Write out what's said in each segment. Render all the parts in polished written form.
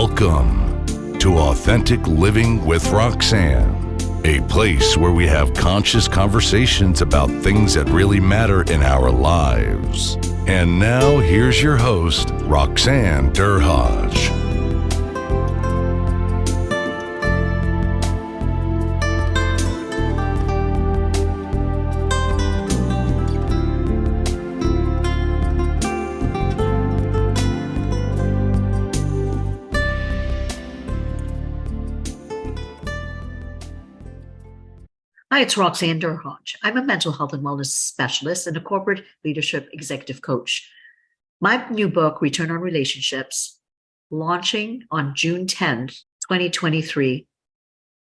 Welcome to Authentic Living with Roxanne, a place where we have conscious conversations about things that really matter in our lives. And now here's your host, Roxanne Derhodge. Hi, it's Roxanne Derhodge. I'm a mental health and wellness specialist and a corporate leadership executive coach. My new book, Return on Relationships, launching on June 10th, 2023,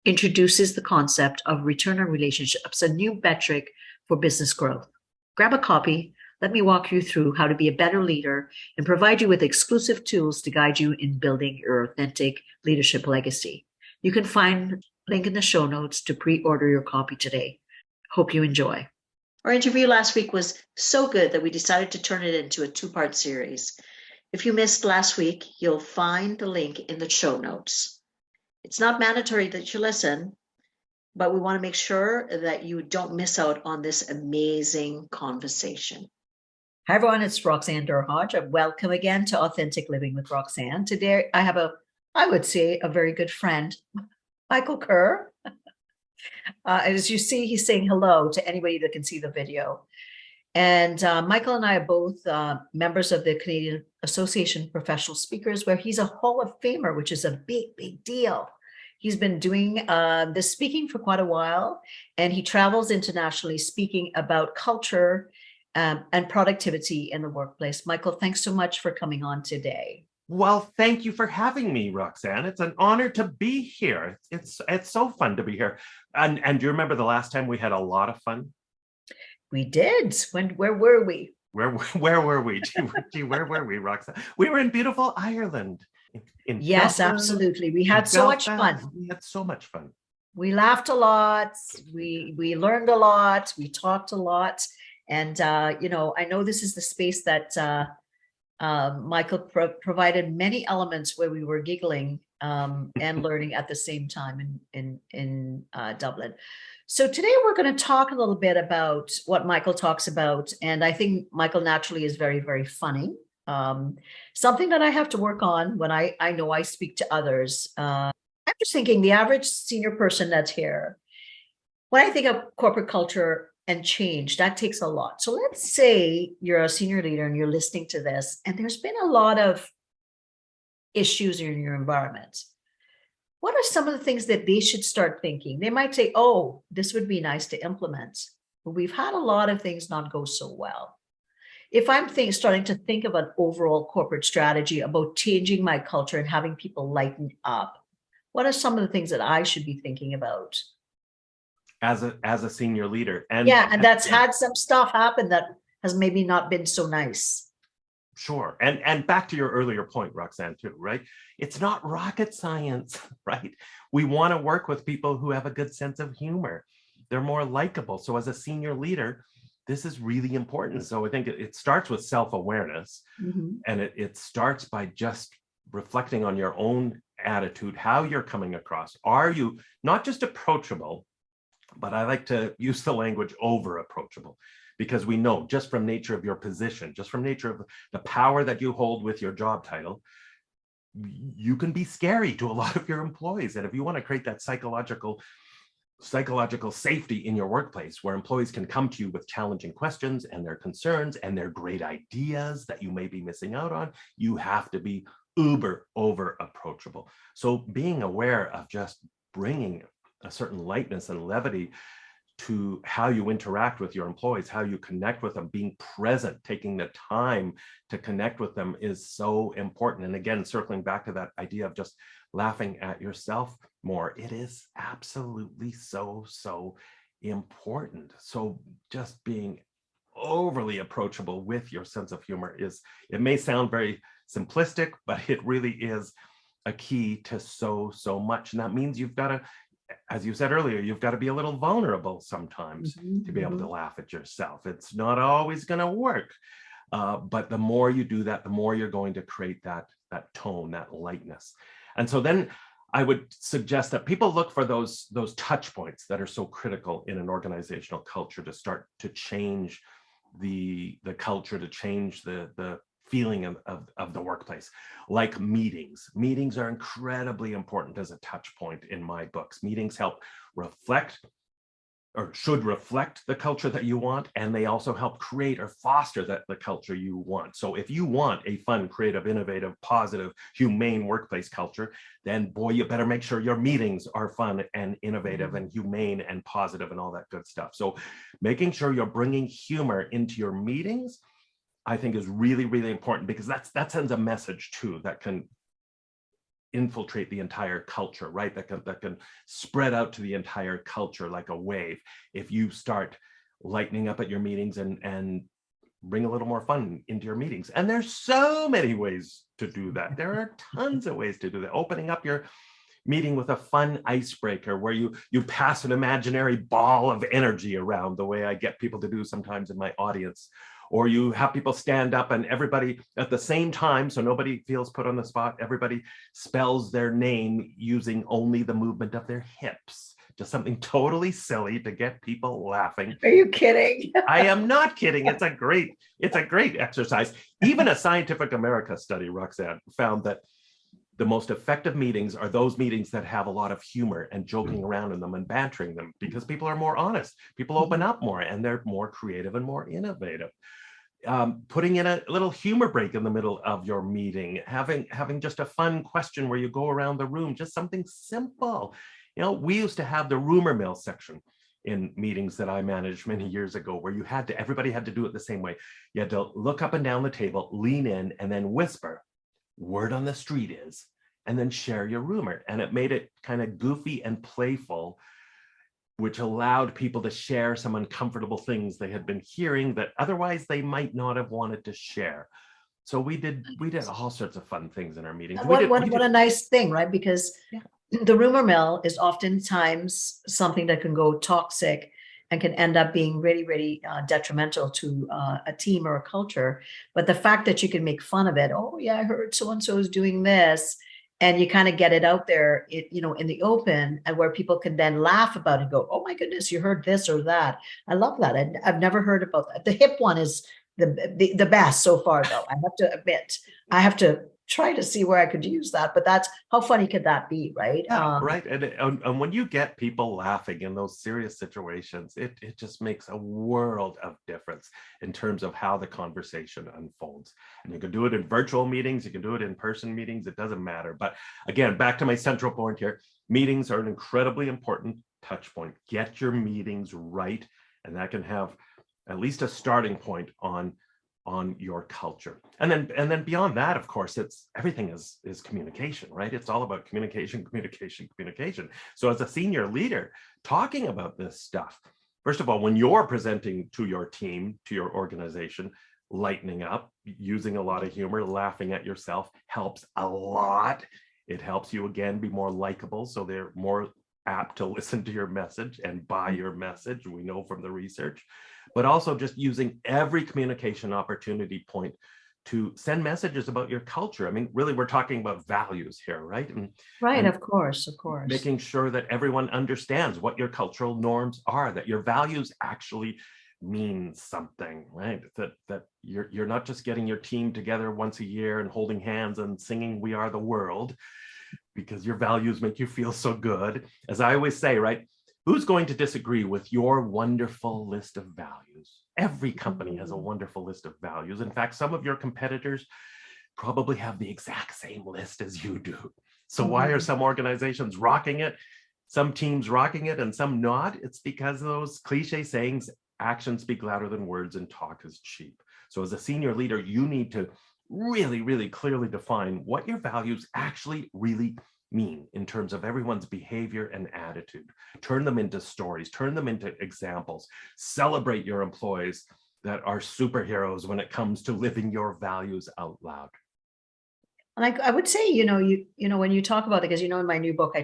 introduces the concept of return on relationships, a new metric for business growth. Grab a copy. Let me walk you through how to be a better leader and provide you with exclusive tools to guide you in building your authentic leadership legacy. You can find link in the show notes to pre-order your copy today. Hope you enjoy. Our interview last week was so good that we decided to turn it into a two-part series. If you missed last week, you'll find the link in the show notes. It's not mandatory that you listen, but we want to make sure that you don't miss out on this amazing conversation. Hi everyone, it's Roxanne Derhodge. Welcome again to Authentic Living with Roxanne. Today I have I would say, a very good friend, Michael Kerr. As you see, he's saying hello to anybody that can see the video. And Michael and I are both members of the Canadian Association of Professional Speakers, where he's a Hall of Famer, which is a big, big deal. He's been doing this speaking for quite a while, and he travels internationally speaking about culture and productivity in the workplace. Michael, thanks so much for coming on today. Well, thank you for having me, Roxanne. It's an honor to be here. It's so fun to be here. And do you remember the last time we had a lot of fun? We did. Where were we? Where were we? Gee, where were we, Roxanne? We were in beautiful Ireland. Yes, Dublin, absolutely. We had so much fun. We had so much fun. We laughed a lot. We learned a lot. We talked a lot. And I know this is the space that Michael provided many elements where we were giggling and learning at the same time in Dublin. So today we're going to talk a little bit about what Michael talks about. And I think Michael naturally is very, very funny. Something that I have to work on when I know I speak to others. I'm just thinking the average senior person that's here, when I think of corporate culture and change, that takes a lot. So let's say you're a senior leader and you're listening to this, and there's been a lot of issues in your environment. What are some of the things that they should start thinking? They might say, oh, this would be nice to implement, but we've had a lot of things not go so well. If I'm starting to think of an overall corporate strategy about changing my culture and having people lighten up, what are some of the things that I should be thinking about? As a senior leader. And that's had some stuff happen that has maybe not been so nice. Sure. And back to your earlier point, Roxanne, too, right? It's not rocket science, right? We want to work with people who have a good sense of humor. They're more likable. So as a senior leader, this is really important. So I think it starts with self-awareness, and it starts by just reflecting on your own attitude, how you're coming across. Are you not just approachable, but I like to use the language over approachable, because we know just from nature of your position, just from nature of the power that you hold with your job title, you can be scary to a lot of your employees. And if you want to create that psychological safety in your workplace, where employees can come to you with challenging questions and their concerns and their great ideas that you may be missing out on, you have to be uber over approachable. So being aware of just bringing a certain lightness and levity to how you interact with your employees, how you connect with them, being present, taking the time to connect with them is so important. And again, circling back to that idea of just laughing at yourself more, it is absolutely so important. So just being overly approachable with your sense of humor it may sound very simplistic, but it really is a key to so much. And that means you've got to, as you said earlier, you've got to be a little vulnerable sometimes to be able to laugh at yourself. It's not always going to work. But the more you do that, the more you're going to create that tone, that lightness. And so then I would suggest that people look for those touch points that are so critical in an organizational culture to start to change the culture, to change the feeling of the workplace. Like meetings. Meetings are incredibly important as a touch point in my books. Meetings help reflect, or should reflect, the culture that you want, and they also help create or foster the culture you want. So if you want a fun, creative, innovative, positive, humane workplace culture, then boy, you better make sure your meetings are fun and innovative and humane and positive and all that good stuff. So making sure you're bringing humor into your meetings, I think, is really, really important, because that sends a message too that can infiltrate the entire culture, right? That can spread out to the entire culture like a wave. If you start lightening up at your meetings and bring a little more fun into your meetings. And there's so many ways to do that. There are tons of ways to do that. Opening up your meeting with a fun icebreaker where you pass an imaginary ball of energy around, the way I get people to do sometimes in my audience. Or you have people stand up and everybody at the same time, so nobody feels put on the spot, everybody spells their name using only the movement of their hips. Just something totally silly to get people laughing. Are you kidding? I am not kidding. It's a great exercise. Even a Scientific America study, Roxanne, found that the most effective meetings are those meetings that have a lot of humor and joking around in them and bantering them, because people are more honest. People open up more and they're more creative and more innovative. Putting in a little humor break in the middle of your meeting, having just a fun question where you go around the room, just something simple. You know, we used to have the rumor mill section in meetings that I managed many years ago, where everybody had to do it the same way. You had to look up and down the table, lean in, and then whisper, "Word on the street is," and then share your rumor. And it made it kind of goofy and playful, which allowed people to share some uncomfortable things they had been hearing that otherwise they might not have wanted to share. So we did all sorts of fun things in our meetings. What a nice thing, right? Because the rumor mill is oftentimes something that can go toxic and can end up being really, really detrimental to a team or a culture. But the fact that you can make fun of it, oh yeah, I heard so-and-so is doing this, and you kind of get it out there, in the open, and where people can then laugh about it and go, oh my goodness, you heard this or that. I love that. I've never heard about that. The hip one is the best so far, though. I have to admit, I have to try to see where I could use that, but that's how funny could that be, right? Right. And when you get people laughing in those serious situations, it just makes a world of difference in terms of how the conversation unfolds. And you can do it in virtual meetings, you can do it in person meetings, it doesn't matter. But again, back to my central point here, meetings are an incredibly important touch point. Get your meetings right, and that can have at least a starting point on your culture. And then beyond that, of course, everything is communication, right? It's all about communication. So as a senior leader, talking about this stuff, first of all, when you're presenting to your team, to your organization, lightening up, using a lot of humor, laughing at yourself helps a lot. It helps you, again, be more likable, so they're more apt to listen to your message and buy your message. We know from the research. But also just using every communication opportunity point to send messages about your culture. I mean, really, we're talking about values here, right? And of course. Making sure that everyone understands what your cultural norms are, that your values actually mean something, right? That you're not just getting your team together once a year and holding hands and singing "We Are the World" because your values make you feel so good. As I always say, right? Who's going to disagree with your wonderful list of values? Every company has a wonderful list of values. In fact, some of your competitors probably have the exact same list as you do. So why are some organizations rocking it, some teams rocking it, and some not? It's because those cliche sayings, actions speak louder than words and talk is cheap. So as a senior leader, you need to really, really clearly define what your values actually really mean in terms of everyone's behavior and attitude. Turn them into stories, turn them into examples, celebrate your employees that are superheroes when it comes to living your values out loud. And I would say, when you talk about it, because, in my new book,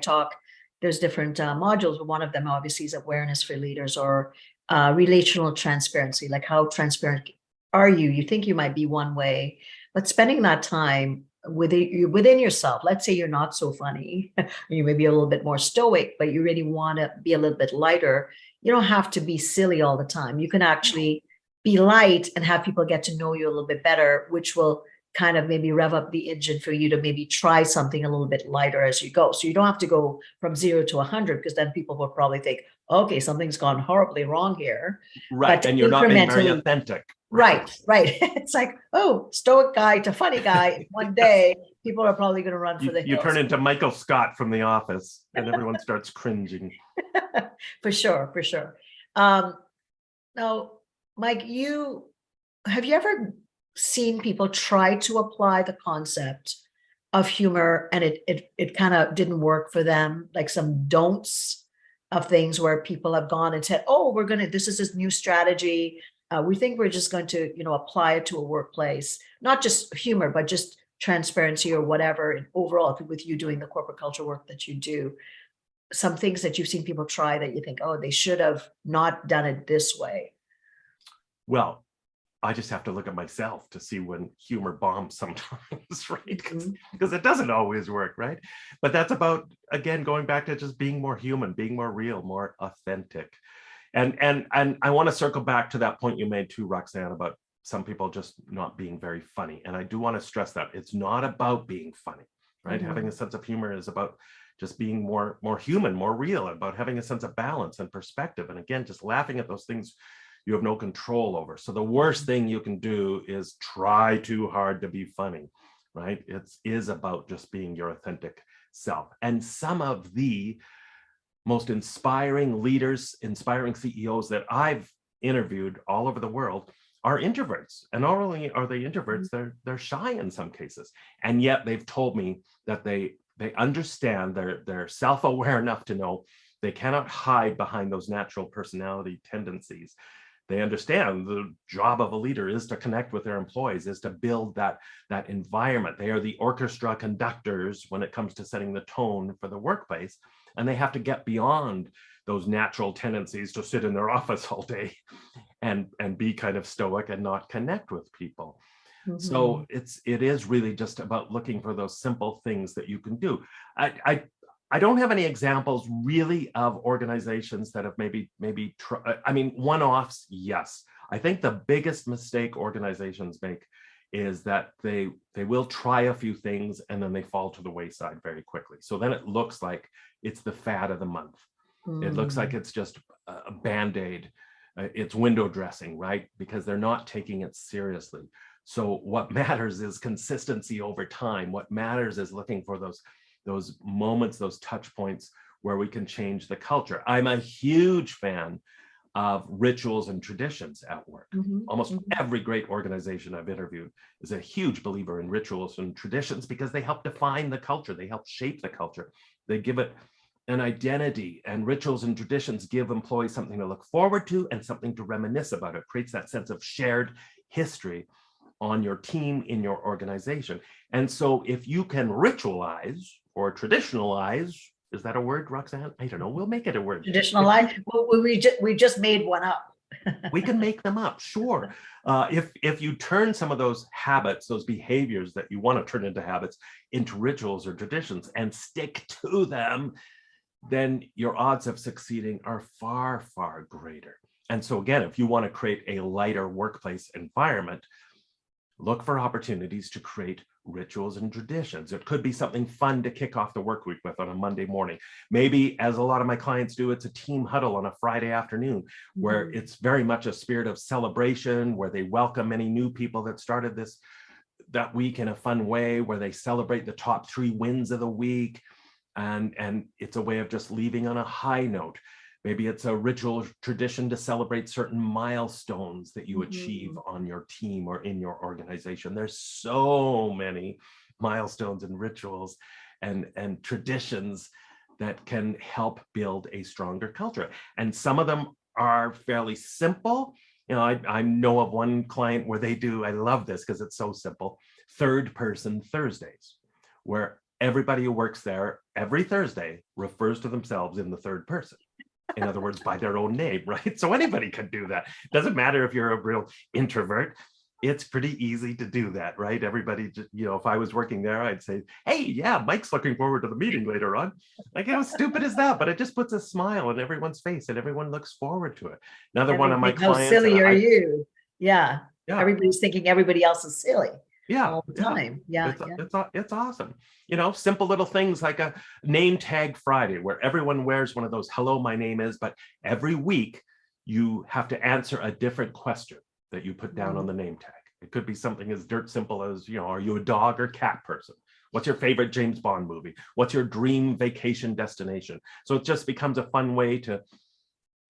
there's different modules, but one of them obviously is awareness for leaders, or relational transparency, like how transparent are you? You think you might be one way, but spending that time within yourself. Let's say you're not so funny, you may be a little bit more stoic, but you really want to be a little bit lighter. You don't have to be silly all the time. You can actually be light and have people get to know you a little bit better, which will kind of maybe rev up the engine for you to maybe try something a little bit lighter as you go. So you don't have to go from 0 to 100, because then people will probably think, okay, something's gone horribly wrong here. Right. But And you're not being very incrementally, authentic. right. It's like, oh, stoic guy to funny guy. One day, people are probably going to run for the You hills. turn into Michael Scott from The Office, and everyone starts cringing. For sure. Now, Mike, have you ever seen people try to apply the concept of humor and it kind of didn't work for them, like some don'ts of things where people have gone and said, oh, this is this new strategy, we think we're just going to apply it to a workplace, not just humor but just transparency or whatever, and overall with you doing the corporate culture work that you do, some things that you've seen people try that you think, oh, they should have not done it this way? Well, I just have to look at myself to see when humor bombs sometimes, right? Because it doesn't always work, right? But that's about, again, going back to just being more human, being more real, more authentic. And I want to circle back to that point you made too, Roxanne, about some people just not being very funny. And I do want to stress that it's not about being funny, right? Having a sense of humor is about just being more human, more real, about having a sense of balance and perspective. And again, just laughing at those things you have no control over. So the worst thing you can do is try too hard to be funny, right? It is about just being your authentic self. And some of the most inspiring leaders, inspiring CEOs that I've interviewed all over the world are introverts. And not only are they introverts, they're shy in some cases. And yet they've told me that they understand, they're self-aware enough to know they cannot hide behind those natural personality tendencies. They understand the job of a leader is to connect with their employees, is to build that environment. They are the orchestra conductors when it comes to setting the tone for the workplace. And they have to get beyond those natural tendencies to sit in their office all day and be kind of stoic and not connect with people. So it is really just about looking for those simple things that you can do. I don't have any examples really of organizations that have maybe one-offs. Yes, I think the biggest mistake organizations make is that they will try a few things and then they fall to the wayside very quickly. So then it looks like it's the fad of the month. It looks like it's just a Band-Aid. It's window dressing, right? Because they're not taking it seriously. So what matters is consistency over time. What matters is looking for those moments, those touch points where we can change the culture. I'm a huge fan of rituals and traditions at work. Almost every great organization I've interviewed is a huge believer in rituals and traditions because they help define the culture. They help shape the culture. They give it an identity, and rituals and traditions give employees something to look forward to and something to reminisce about. It creates that sense of shared history on your team, in your organization. And so if you can ritualize or traditionalize, is that a word, Roxanne? I don't know. We'll make it a word. Traditionalize. Well, we just made one up. We can make them up, sure. If you turn some of those habits, those behaviors that you want to turn into habits, into rituals or traditions and stick to them, then your odds of succeeding are far, far greater. And so again, if you want to create a lighter workplace environment, look for opportunities to create rituals and traditions. It could be something fun to kick off the work week with on a Monday morning. Maybe, as a lot of my clients do, it's a team huddle on a Friday afternoon where it's very much a spirit of celebration, where they welcome any new people that started that week in a fun way, where they celebrate the top 3 wins of the week. And it's a way of just leaving on a high note. Maybe it's a ritual tradition to celebrate certain milestones that you achieve on your team or in your organization. There's so many milestones and rituals and traditions that can help build a stronger culture. And some of them are fairly simple. You know, I know of one client where they do, I love this because it's so simple, third person Thursdays, where everybody who works there every Thursday refers to themselves in the third person. In other words, by their own name, right? So anybody can do that. Doesn't matter if you're a real introvert. it's pretty easy to do that, right? Everybody just, if I was working there, I'd say, hey, yeah, Mike's looking forward to the meeting later on. Like, how stupid is that? But it just puts a smile on everyone's face and everyone looks forward to it. Another one of my How clients. silly are you? Yeah. Yeah. Everybody's thinking everybody else is silly. Yeah, all the time. Yeah, it's awesome. Simple little things like a name tag Friday, where everyone wears one of those "Hello, my name is," but every week you have to answer a different question that you put down on the name tag. It could be something as dirt simple as, are you a dog or cat person? What's your favorite James Bond movie? What's your dream vacation destination? So it just becomes a fun way to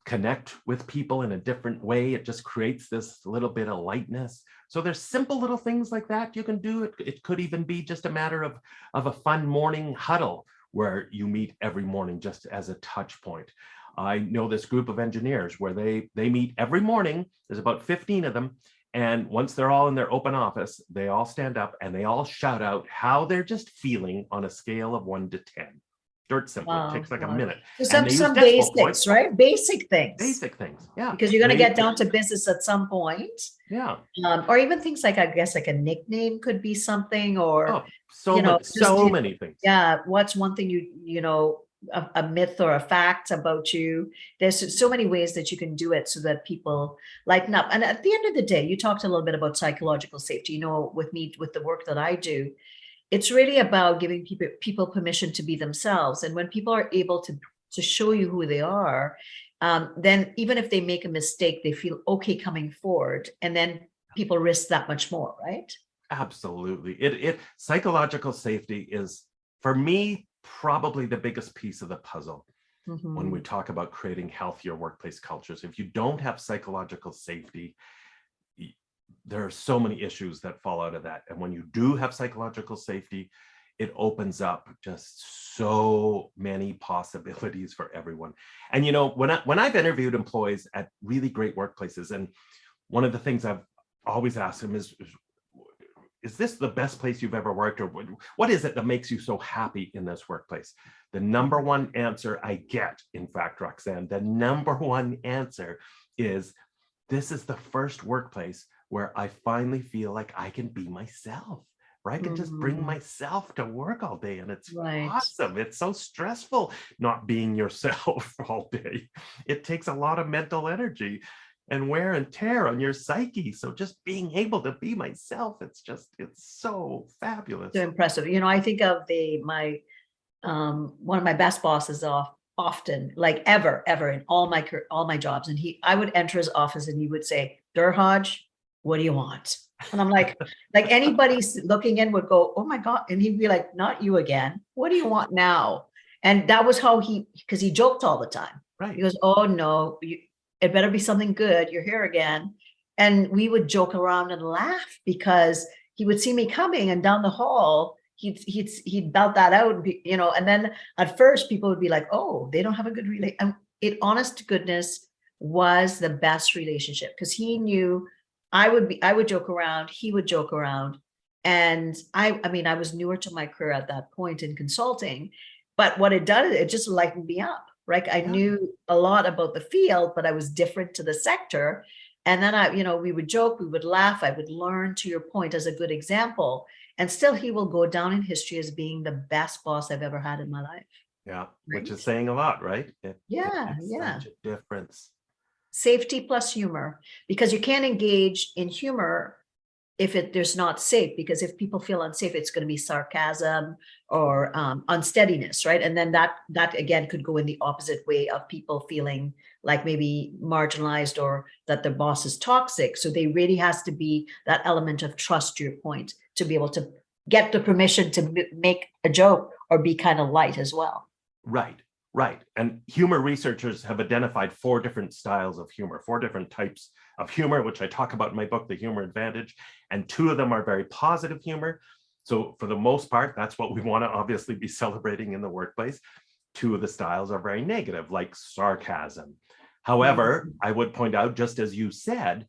connect with people in a different way. It just creates this little bit of lightness. So there's simple little things like that you can do. It could even be just a matter of a fun morning huddle where you meet every morning just as a touch point. I know this group of engineers where they meet every morning. There's about 15 of them. And once they're all in their open office, they all stand up and they all shout out how they're just feeling on a scale of 1 to 10. Dirt simple. It takes like a minute. So some basics, right? Basic things. Basic things, yeah. Because you're going to get down to business at some point. Yeah. Or even things like, I guess, like a nickname could be something, or so many things. Yeah. What's one thing a myth or a fact about you? There's so many ways that you can do it so that people lighten up. And at the end of the day, you talked a little bit about psychological safety. With me, with the work that I do, it's really about giving people permission to be themselves. And when people are able to show you who they are, then even if they make a mistake, they feel okay coming forward. And then people risk that much more, right? Absolutely. Psychological safety is, for me, probably the biggest piece of the puzzle when we talk about creating healthier workplace cultures. If you don't have psychological safety, there are so many issues that fall out of that. And when you do have psychological safety, it opens up just so many possibilities for everyone. And when I've interviewed employees at really great workplaces, and one of the things I've always asked them is this the best place you've ever worked? Or what is it that makes you so happy in this workplace? The number one answer I get, in fact, Roxanne, the number one answer is, this is the first workplace where I finally feel like I can be myself, where I can just bring myself to work all day. And it's awesome. It's so stressful not being yourself all day. It takes a lot of mental energy and wear and tear on your psyche. So just being able to be myself, it's so fabulous. So impressive. I think of one of my best bosses often, like ever in all my jobs. And I would enter his office and he would say, "Durhaj, what do you want?" And I'm like anybody looking in would go, "Oh my God." And he'd be like, "Not you again. What do you want now?" And that was how because he joked all the time. Right. He goes, "Oh no, it better be something good. You're here again." And we would joke around and laugh because he would see me coming, and down the hall, he'd belt that out, and then at first people would be like, "Oh, they don't have a good relationship." And it, honest to goodness, was the best relationship, because he knew I would joke around, he would joke around. And I was newer to my career at that point in consulting, but what it did, it just lightened me up, right? I knew a lot about the field, but I was different to the sector. And then we would joke, we would laugh, I would learn, to your point, as a good example. And still he will go down in history as being the best boss I've ever had in my life. Yeah, right? Which is saying a lot, right? It's such a difference. Safety plus humor, because you can't engage in humor if there's not safe, because if people feel unsafe, it's going to be sarcasm or unsteadiness, right? And then that again could go in the opposite way of people feeling like maybe marginalized or that their boss is toxic. So they really has to be that element of trust, to your point, to be able to get the permission to make a joke or be kind of light as well. Right. And humor researchers have identified 4 different styles of humor, 4 different types of humor, which I talk about in my book, The Humor Advantage. And 2 of them are very positive humor. So for the most part, that's what we want to obviously be celebrating in the workplace. 2 of the styles are very negative, like sarcasm. However, I would point out, just as you said,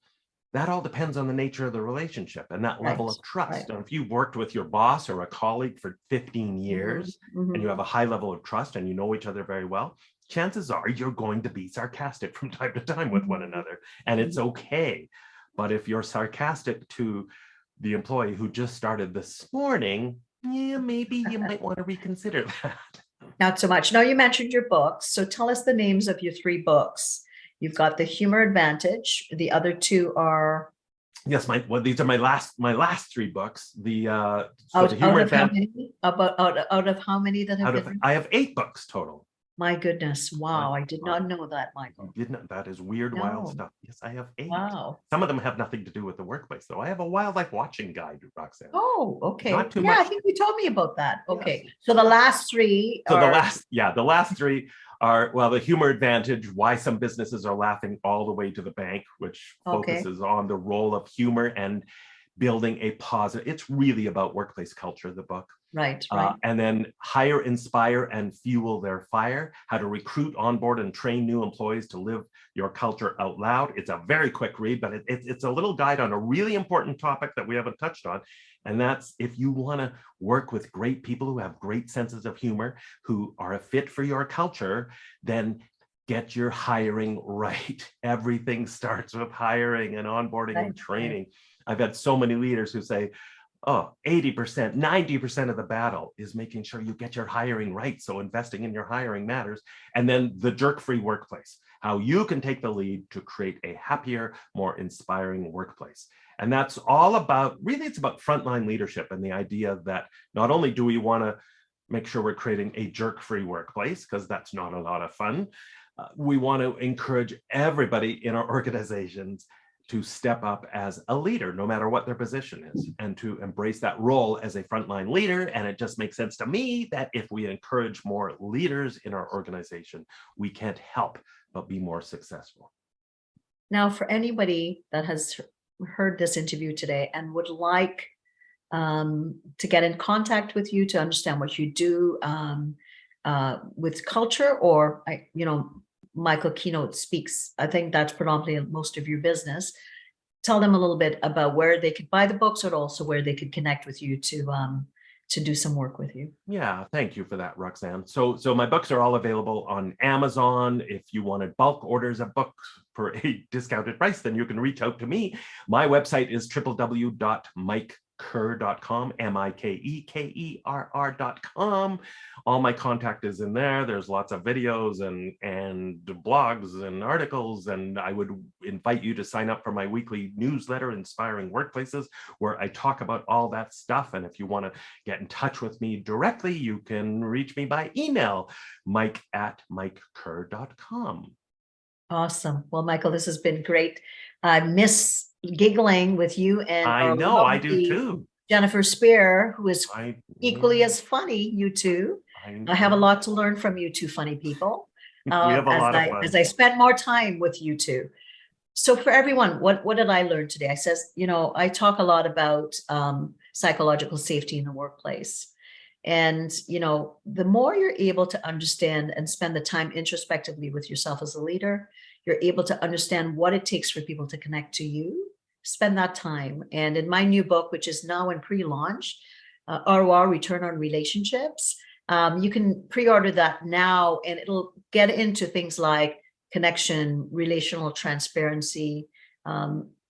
that all depends on the nature of the relationship and that level of trust. And if you've worked with your boss or a colleague for 15 years and you have a high level of trust and you know each other very well, chances are you're going to be sarcastic from time to time with one another, and it's okay. But if you're sarcastic to the employee who just started this morning, yeah, maybe you might want to reconsider that. Not so much. Now, you mentioned your books. So tell us the names of your 3 books. You've got the Humour Advantage. The other 2 are... Yes, these are my last 3 books. The out Humour of how Advantage. many? Out of how many that have been? I have 8 books total. My goodness. Wow. I did not know that, Michael. You didn't? That is weird, wild stuff. Yes, I have 8. Wow. Some of them have nothing to do with the workplace, though. I have a wildlife watching guide, Roxanne. Oh, okay. Not too yeah, much. I think you told me about that. Okay. Yes. So the last 3 So are... the last 3 are, well, the Humour Advantage, why some businesses are laughing all the way to the bank, which focuses on the role of humor and building a positive. It's really about workplace culture, the book. Right. And then Hire, Inspire, and Fuel Their Fire, how to recruit, onboard, and train new employees to live your culture out loud. It's a very quick read, but it's a little guide on a really important topic that we haven't touched on. And that's, if you want to work with great people who have great senses of humor, who are a fit for your culture, then get your hiring right. Everything starts with hiring and onboarding and training. I've had so many leaders who say, oh, 80%, 90% of the battle is making sure you get your hiring right. So investing in your hiring matters. And then the jerk-free workplace, how you can take the lead to create a happier, more inspiring workplace. And that's all about, really, it's about frontline leadership and the idea that not only do we want to make sure we're creating a jerk-free workplace, because that's not a lot of fun, we want to encourage everybody in our organizations to step up as a leader, no matter what their position is, and to embrace that role as a frontline leader. And it just makes sense to me that if we encourage more leaders in our organization, we can't help but be more successful. Now, for anybody that has heard this interview today and would like to get in contact with you to understand what you do with culture, or Michael Keynote speaks, I think that's predominantly most of your business. Tell them a little bit about where they could buy the books, or also where they could connect with you to do some work with you. Yeah, thank you for that, Roxanne. So my books are all available on Amazon. If you wanted bulk orders of books for a discounted price, then you can reach out to me. My website is www.mikekerr.com, MikeKerr.com. All my contact is in there. There's lots of videos and blogs and articles, and I would invite you to sign up for my weekly newsletter, Inspiring Workplaces, where I talk about all that stuff. And if you want to get in touch with me directly, you can reach me by email, mike@mikekerr.com. Awesome. Well, Michael, this has been great. I miss giggling with you, and I know, I do too. Jennifer Spear, who is equally as funny, you two. I have a lot to learn from you two funny people. We have a lot of fun. As I spend more time with you two. So for everyone, what did I learn today? I says, I talk a lot about psychological safety in the workplace. And, the more you're able to understand and spend the time introspectively with yourself as a leader, you're able to understand what it takes for people to connect to you. Spend that time. And in my new book, which is now in pre-launch, ROR, Return on Relationships, you can pre-order that now, and it'll get into things like connection, relational transparency,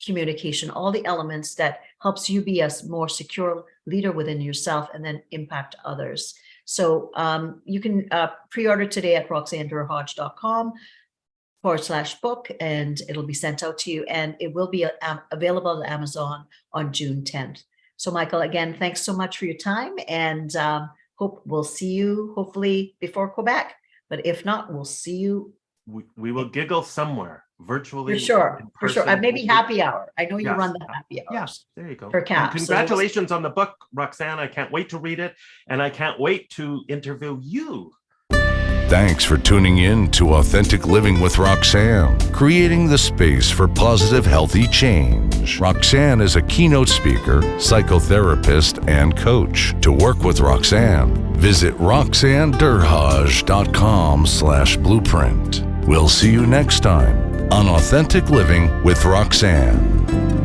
communication, all the elements that helps you be a more secure leader within yourself and then impact others. So you can pre-order today at roxannedurhodge.com/book, and it'll be sent out to you, and it will be available at Amazon on June 10th. So Michael, again, thanks so much for your time, and hope we'll see you hopefully before Quebec, but if not, we'll see you. We will giggle somewhere virtually. For sure. Maybe happy hour. I know you run the happy hours. Yes, there you go. For CAP. Congratulations on the book, Roxanne. I can't wait to read it, and I can't wait to interview you. Thanks for tuning in to Authentic Living with Roxanne, creating the space for positive, healthy change. Roxanne is a keynote speaker, psychotherapist, and coach. To work with Roxanne, visit roxannedurhodge.com/blueprint. We'll see you next time on Authentic Living with Roxanne.